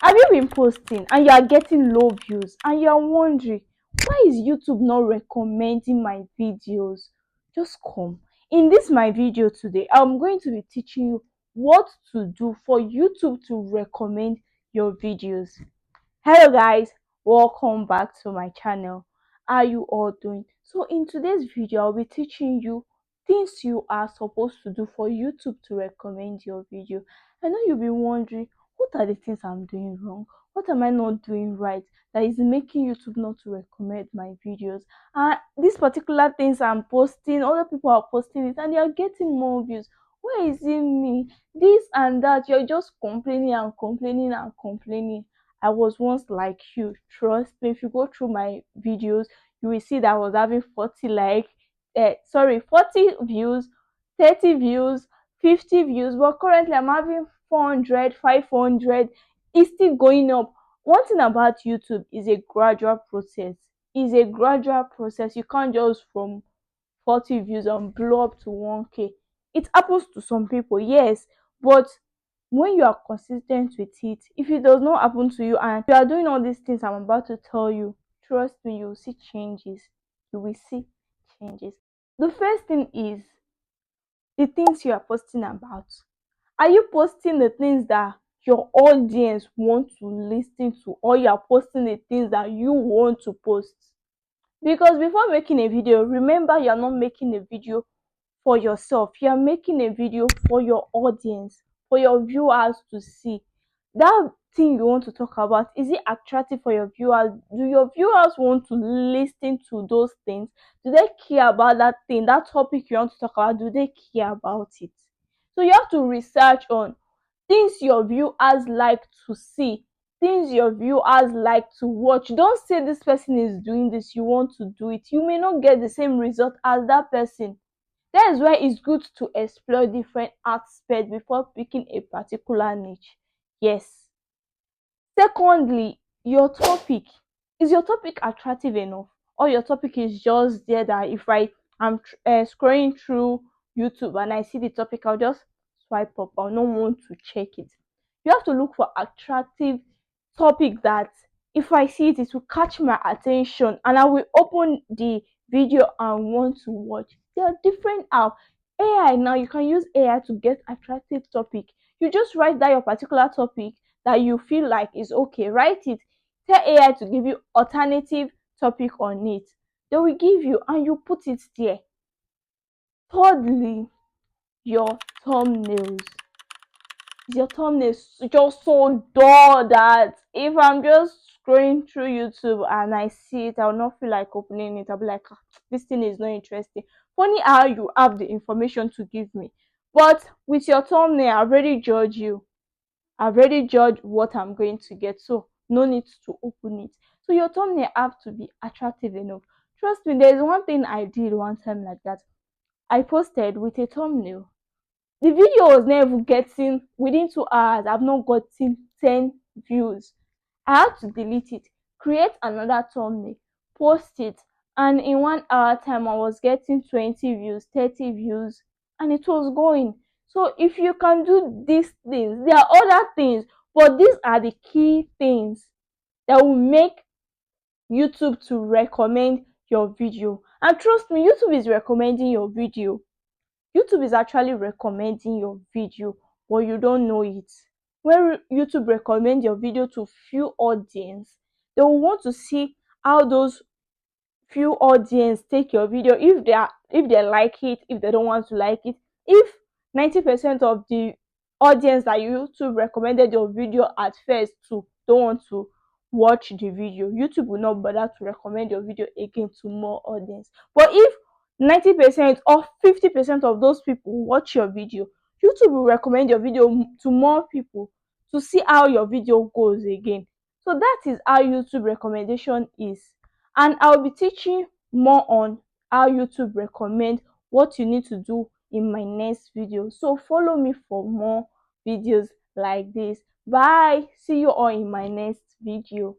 Have you been posting and you are getting low views and you are wondering, why is YouTube not recommending my videos? Just come. In this my video today, I'm going to be teaching you what to do for YouTube to recommend your videos. Hello guys, welcome back to my channel. How are you all doing? So in today's video, I'll be teaching you things you are supposed to do for YouTube to recommend your video. I know you'll be wondering, what are the things I'm doing wrong? What am I not doing right that is making YouTube not to recommend my videos? And these particular things I'm posting, other people are posting it and they are getting more views. Why is it me? This and that, you're just complaining and complaining and complaining. I was once like you. Trust me, if you go through my videos, you will see that I was having 40 views, 30 views, 50 views, but currently I'm having 400, 500. It's still going up. One thing about YouTube is a gradual process. It's a gradual process. You can't just from 40 views and blow up to 1K. It happens to some people, yes, but when you are consistent with it, if it does not happen to you and you are doing all these things I'm about to tell you, trust me, you will see changes. You will see changes. The first thing is the things you are posting about. Are you posting the things that your audience want to listen to, or you are posting the things that you want to post? Because before making a video, remember, you are not making a video for yourself. You are making a video for your audience, for your viewers to see. That thing you want to talk about, is it attractive for your viewers? Do your viewers want to listen to those things? Do they care about that thing, that topic you want to talk about? Do they care about it? So you have to research on things your viewers like to see, things your viewers like to watch. Don't say this person is doing this, you want to do it. You may not get the same result as that person. That is why it's good to explore different aspects before picking a particular niche. Yes. Secondly, your topic. Is your topic attractive enough? Or your topic is just there that if I am scrolling through YouTube and I see the topic, I'll just swipe up. I'll not want to check it. You have to look for attractive topic that if I see it, it will catch my attention and I will open the video and want to watch. There are different apps. AI now, you can use AI to get attractive topic. You just write down your particular topic that you feel like is okay. Write it. Tell AI to give you alternative topic on it. They will give you and you put it there. Thirdly, your thumbnails. Your thumbnail is just so dull that if I'm just scrolling through YouTube and I see it, I'll not feel like opening it. I'll be like, "Ah, this thing is not interesting." Funny how you have the information to give me, but with your thumbnail, I've already judged you. I've already judged what I'm going to get, so no need to open it. So your thumbnail have to be attractive enough. Trust me, there's one thing I did one time like that. I posted with a thumbnail. The video was not even getting, within 2 hours I've not gotten 10 views. I had to delete it, create another thumbnail, post it, and in 1 hour time I was getting 20 views, 30 views, and it was going. So if you can do these things, there are other things, but these are the key things that will make YouTube to recommend your video. And trust me, YouTube is recommending your video. YouTube is actually recommending your video, but you don't know it. When YouTube recommend your video to few audience, they will want to see how those few audience take your video, if they like it, if they don't want to like it. If 90% of the audience that YouTube recommended your video at first to don't want to watch the video, YouTube will not bother to recommend your video again to more audience. But if 90% or 50% of those people watch your video, YouTube will recommend your video to more people to see how your video goes again. So that is how YouTube recommendation is. And I'll be teaching more on how YouTube recommend, what you need to do in my next video. So follow me for more videos like this. Bye. See you all in my next video.